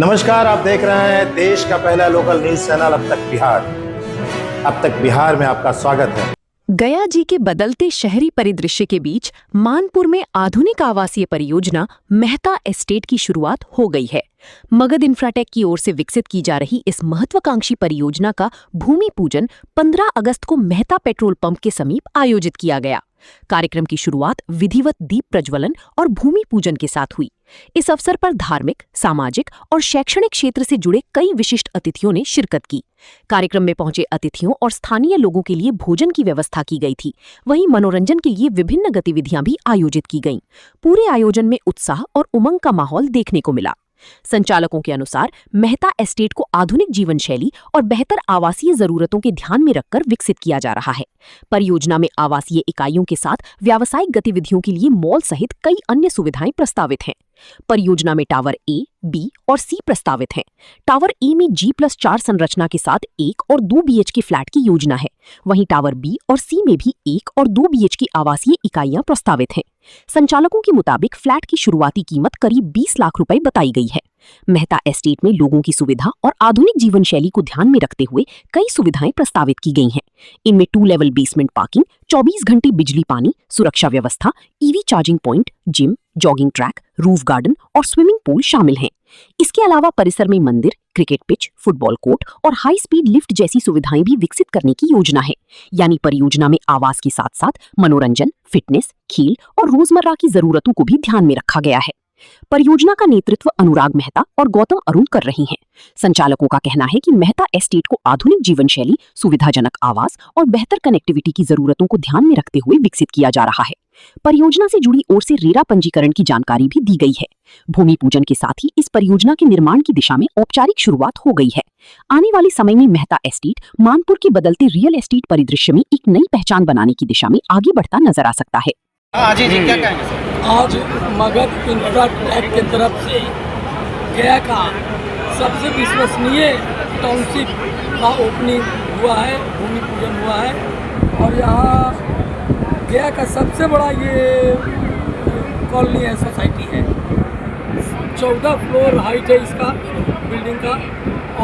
नमस्कार, आप देख रहे हैं देश का पहला लोकल न्यूज चैनल अब तक बिहार। अब तक बिहार में आपका स्वागत है। गया जी के बदलते शहरी परिदृश्य के बीच मानपुर में आधुनिक आवासीय परियोजना मेहता एस्टेट की शुरुआत हो गई है। मगध इंफ्राटेक की ओर से विकसित की जा रही इस महत्वाकांक्षी परियोजना का भूमि पूजन 15 अगस्त को मेहता पेट्रोल पंप के समीप आयोजित किया गया। कार्यक्रम की शुरुआत विधिवत दीप प्रज्वलन और भूमि पूजन के साथ हुई। इस अवसर पर धार्मिक, सामाजिक और शैक्षणिक क्षेत्र से जुड़े कई विशिष्ट अतिथियों ने शिरकत की। कार्यक्रम में पहुंचे अतिथियों और स्थानीय लोगों के लिए भोजन की व्यवस्था की गई थी। वहीं मनोरंजन के लिए विभिन्न गतिविधियां भी आयोजित की गईं। पूरे आयोजन में उत्साह और उमंग का माहौल देखने को मिला। संचालकों के अनुसार मेहता एस्टेट को आधुनिक जीवन शैली और बेहतर आवासीय जरूरतों के ध्यान में रखकर विकसित किया जा रहा है। परियोजना में आवासीय इकाइयों के साथ व्यावसायिक गतिविधियों के लिए मॉल सहित कई अन्य सुविधाएं प्रस्तावित हैं। परियोजना में टावर ए, बी और सी प्रस्तावित हैं। टावर ए में G+4 संरचना के साथ 1 और 2 BHK फ्लैट की योजना है। वहीं टावर बी और सी में भी 1 और 2 BHK आवासीय इकाइयां प्रस्तावित हैं। संचालकों के मुताबिक फ्लैट की शुरुआती कीमत करीब 20 लाख रुपए बताई गई है। मेहता एस्टेट में लोगों की सुविधा और आधुनिक जीवन शैली को ध्यान में रखते हुए कई सुविधाएं प्रस्तावित की गई हैं। इनमें 2 लेवल बेसमेंट पार्किंग, 24 घंटे बिजली पानी, सुरक्षा व्यवस्था, EV charging point, gym, jogging track, roof garden और स्विमिंग पूल शामिल हैं। इसके अलावा परिसर में मंदिर, क्रिकेट पिच, फुटबॉल कोर्ट और हाई स्पीड लिफ्ट जैसी सुविधाएं भी विकसित करने की योजना है। यानी परियोजना में आवास के साथ साथ मनोरंजन, फिटनेस, खेल और रोजमर्रा की जरूरतों को भी ध्यान में रखा गया है। परियोजना का नेतृत्व अनुराग मेहता और गौतम अरुण कर रही हैं। संचालकों का कहना है कि मेहता एस्टेट को आधुनिक जीवन शैली, सुविधाजनक आवास और बेहतर कनेक्टिविटी की जरूरतों को ध्यान में रखते हुए विकसित किया जा रहा है। परियोजना से जुड़ी ओर से रेरा पंजीकरण की जानकारी भी दी गई है। भूमि पूजन के साथ ही इस परियोजना के निर्माण की दिशा में औपचारिक शुरुआत हो गई है। आने वाले समय में मेहता एस्टेट मानपुर के बदलते रियल एस्टेट परिदृश्य में एक नई पहचान बनाने की दिशा में आगे बढ़ता नजर आ सकता है। जी क्या कहेंगे? आज मगध इंफ्राटेक की तरफ से गया का सबसे विश्वसनीय टाउनशिप का ओपनिंग हुआ है, भूमि पूजन हुआ है। और यहाँ गया का सबसे बड़ा ये कॉलोनी है, सोसाइटी है। 14 फ्लोर हाइट है इसका बिल्डिंग का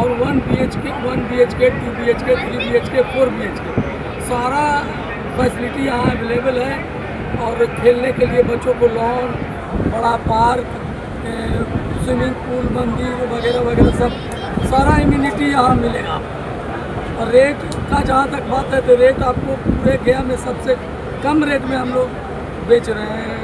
और 1 BHK, 2 BHK, 3 BHK, 4 BHK सारा फैसिलिटी यहाँ अवेलेबल है। और खेलने के लिए बच्चों को लॉन, बड़ा पार्क, स्विमिंग पूल, मंदिर वगैरह वगैरह सब सारा इम्यूनिटी यहाँ मिलेगा। और रेट का जहाँ तक बात है तो रेट आपको पूरे गया में सबसे कम रेट में हम लोग बेच रहे हैं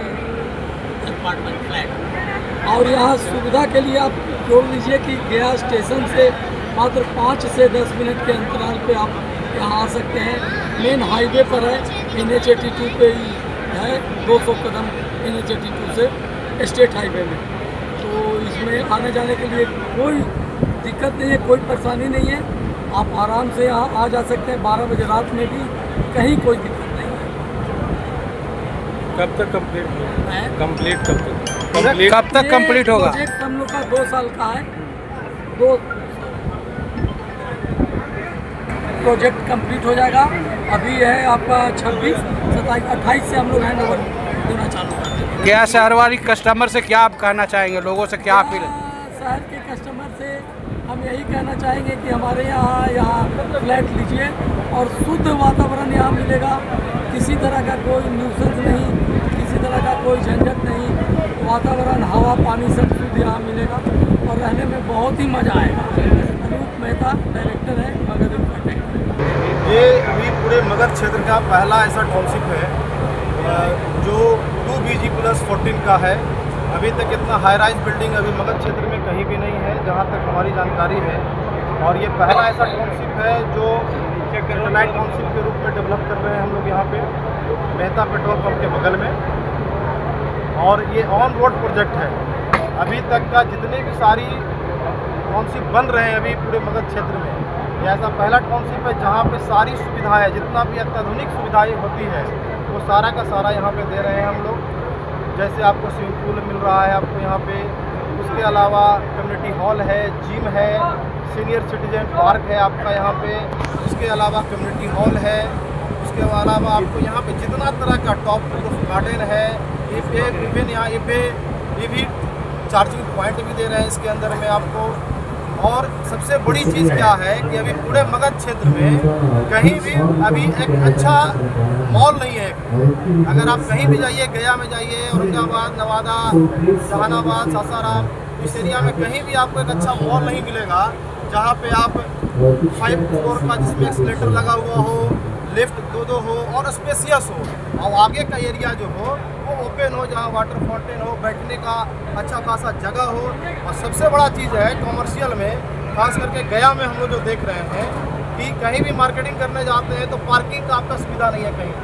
अपार्टमेंट फ्लैट। और यहाँ सुविधा के लिए आप जोड़ लीजिए कि गया स्टेशन से मात्र 5 से 10 मिनट के अंतराल पे आप यहाँ आ सकते हैं। मेन हाईवे पर है, NH82 पे ही है, 200 कदम NH82 से स्टेट हाईवे में। तो इसमें आने जाने के लिए कोई दिक्कत नहीं है, कोई परेशानी नहीं है। आप आराम से यहाँ आ जा सकते हैं 12 बजे रात में भी, कहीं कोई दिक्कत नहीं है। कब तक कंप्लीट होगा? कब तक कंप्लीट होगा? प्रोजेक्ट हम लोग का 2 साल का है। 2 प्रोजेक्ट कंप्लीट हो जाएगा। अभी है आपका 26, 27, 28 से हम लोग हैंड ओवर देना चालू करते हैं। क्या शहर वाली कस्टमर से क्या आप कहना चाहेंगे, लोगों से क्या अपील? शहर के कस्टमर से हम यही कहना चाहेंगे कि हमारे यहाँ फ्लैट लीजिए और शुद्ध वातावरण यहाँ मिलेगा। किसी तरह का कोई न्यूसेंस नहीं, किसी तरह का कोई झंझट नहीं। वातावरण, हवा, पानी सब शुद्ध यहाँ मिलेगा और रहने में बहुत ही मज़ा आएगा। अनुप मेहता डायरेक्टर है मगध इंफ्राटेक। ये अभी पूरे मगध क्षेत्र का पहला ऐसा टाउनशिप है जो 2 BG+14 का है। अभी तक इतना हाई राइज बिल्डिंग अभी मगध क्षेत्र में कहीं भी नहीं है, जहाँ तक हमारी जानकारी है। और ये पहला ऐसा टाउनशिप है जो सैटेलाइट टाउनशिप के रूप में डेवलप कर रहे हैं हम लोग यहाँ पे मेहता पेट्रोल पंप के बगल में। और ये ऑन रोड प्रोजेक्ट है। अभी तक का जितने भी सारी टाउनशिप बन रहे हैं अभी पूरे मगध क्षेत्र में, ये ऐसा पहला टाउनशिप है जहाँ पे सारी सुविधाएं, जितना भी अत्याधुनिक सुविधाएं होती है वो सारा का सारा यहाँ पे दे रहे हैं हम लोग। जैसे आपको स्विमिंग पूल मिल रहा है आपको यहाँ पे, उसके अलावा कम्युनिटी हॉल है, जिम है, सीनियर सिटीजन पार्क है आपका यहाँ पे, उसके अलावा कम्युनिटी हॉल है, उसके अलावा आपको यहाँ पे जितना तरह का टॉप रूफ गार्डन है, ये भी चार्जिंग पॉइंट भी दे रहे हैं इसके अंदर में आपको। और सबसे बड़ी चीज़ क्या है कि अभी पूरे मगध क्षेत्र में कहीं भी अभी एक अच्छा मॉल नहीं है। अगर आप कहीं भी जाइए, गया में जाइए, औरंगाबाद, नवादा, जहानाबाद, सासाराम, इस एरिया में कहीं भी आपको एक अच्छा मॉल नहीं मिलेगा जहाँ पे आप 5 फ्लोर का जिसमें एक्सलेटर लगा हुआ हो, लिफ्ट दो हो और स्पेसियस हो, और आगे का एरिया जो हो वो ओपन हो, जहाँ वाटर फाउंटेन हो, बैठने का अच्छा खासा जगह हो। और सबसे बड़ा चीज़ है कॉमर्शियल में, खास करके गया में हम लोग जो देख रहे हैं कि कहीं भी मार्केटिंग करने जाते हैं तो पार्किंग का आपका सुविधा नहीं है कहीं।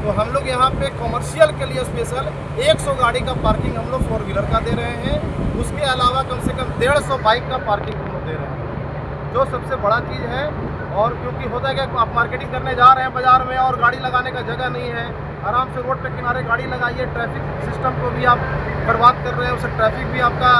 तो हम लोग यहाँ पे कॉमर्शियल के लिए स्पेशल 100 गाड़ी का पार्किंग हम लोग 4 व्हीलर का दे रहे हैं। उसके अलावा कम से कम 150 बाइक का पार्किंग हम लोग दे रहे हैं, जो सबसे बड़ा चीज़ है। और क्योंकि होता है कि आप मार्केटिंग करने जा रहे हैं बाज़ार में और गाड़ी लगाने का जगह नहीं है, आराम से रोड पे किनारे गाड़ी लगाइए, ट्रैफिक सिस्टम को भी आप बर्बाद कर रहे हैं, उससे ट्रैफिक भी आपका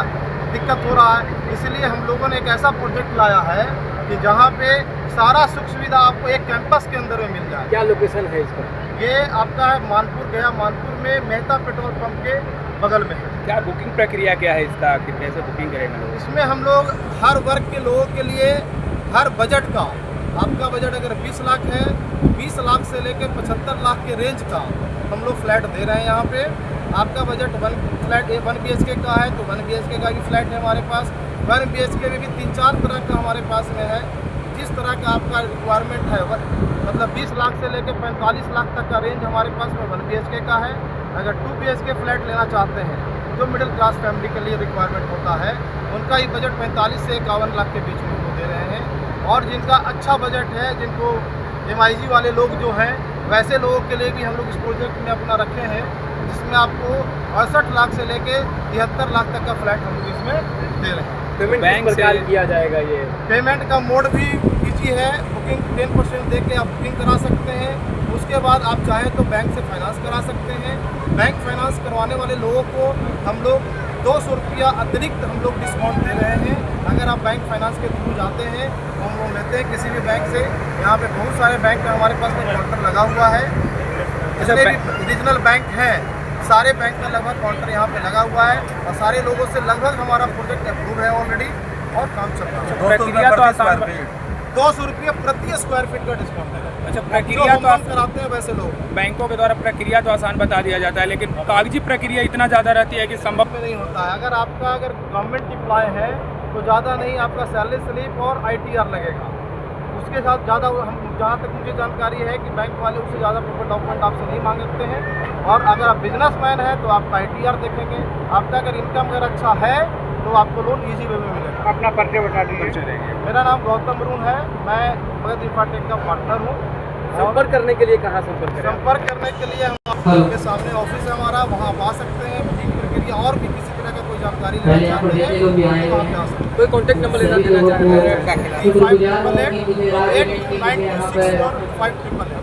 दिक्कत हो रहा है। इसीलिए हम लोगों ने एक ऐसा प्रोजेक्ट लाया है कि जहाँ पे सारा सुख सुविधा आपको एक कैंपस के अंदर में मिल जाए। क्या लोकेशन है इसका? ये आपका है मानपुर, गया मानपुर में मेहता पेट्रोल पंप के बगल में है। क्या बुकिंग प्रक्रिया क्या है इसका, कि कैसे बुकिंग करेंगे लोग? इसमें हम लोग हर वर्ग के लोगों के लिए हर बजट का, आपका बजट अगर 20 लाख है, 20 लाख से लेकर 75 लाख के रेंज का हम लोग फ्लैट दे रहे हैं यहाँ पे। आपका बजट 1 BHK का है तो 1 BHK का भी फ्लैट है हमारे पास। 1 BHK में भी 3-4 तरह का हमारे पास में है। जिस तरह का आपका रिक्वायरमेंट है, मतलब 20 लाख से लेकर 45 लाख तक का रेंज हमारे पास में 1 BHK का है। अगर 2 BHK फ्लैट लेना चाहते हैं, जो मिडिल क्लास फैमिली के लिए रिक्वायरमेंट होता है, उनका ही बजट 45 से 51 लाख के बीच में वो दे रहे हैं। और जिनका अच्छा बजट है, जिनको MIG वाले लोग जो हैं, वैसे लोगों के लिए भी हम लोग इस प्रोजेक्ट में अपना रखे हैं, जिसमें आपको 68 लाख से लेके 73 लाख तक का फ्लैट हम लोग इसमें दे रहे हैं। पेमेंट किस प्रकार किया जाएगा? ये पेमेंट का मोड भी इजी है। बुकिंग 10% दे के आप बुकिंग करा सकते हैं। उसके बाद आप चाहें तो बैंक से फाइनेंस करा सकते हैं। बैंक फाइनेंस करवाने वाले लोगों को हम लोग 200 रुपया अतिरिक्त हम लोग डिस्काउंट दे रहे हैं। अगर आप बैंक फाइनेंस के थ्रू जाते हैं तो हम लोग लेते हैं किसी भी बैंक से। यहाँ पे बहुत सारे बैंक का हमारे पास में काउंटर लगा हुआ है। जितने भी रीजनल बैंक हैं, सारे बैंक का लगभग काउंटर यहाँ पे लगा हुआ है और सारे लोगों से लगभग हमारा प्रोजेक्ट अप्रूव है ऑलरेडी और काम चल रहा है। प्रक्रिया तो आसान 200 रुपये प्रति स्क्वायर फीट का डिस्काउंट है। अच्छा, जो प्रक्रिया हम तो काम कराते हैं वैसे लोग बैंकों के द्वारा प्रक्रिया तो आसान बता दिया जाता है, लेकिन कागजी प्रक्रिया इतना ज़्यादा रहती है कि संभव में नहीं होता है। अगर आपका गवर्नमेंट एम्प्लॉय है तो ज़्यादा नहीं, आपका सैलरी स्लिप और ITR लगेगा। उसके साथ ज़्यादा हम, जहाँ तक मुझे जानकारी है कि बैंक वाले उससे ज़्यादा पेपर डॉक्यूमेंट आपसे नहीं मांगते हैं। और अगर आप बिजनेसमैन हैं तो आपका ITR देखेंगे। आपका अगर इनकम अगर अच्छा है तो आपको लोन ईजी वे में मिलेगा। अपना परिचय बता दीजिए। मेरा नाम गौतम रुण है, मैं मगध इंफ्राटेक का पार्टनर हूँ। संपर्क करने के लिए कहाँ संपर्क करें? संपर्क करने के लिए हम आपके सामने ऑफिस है हमारा, वहाँ आप आ सकते हैं। बुकिंग प्रक्रिया और भी किसी तरह का कोई जानकारी लेना चाहते हैं तो वहाँ पे आ सकते हैं। कोई कॉन्टैक्ट नंबर लेना देना चाहते हैं? 588 82926 और 588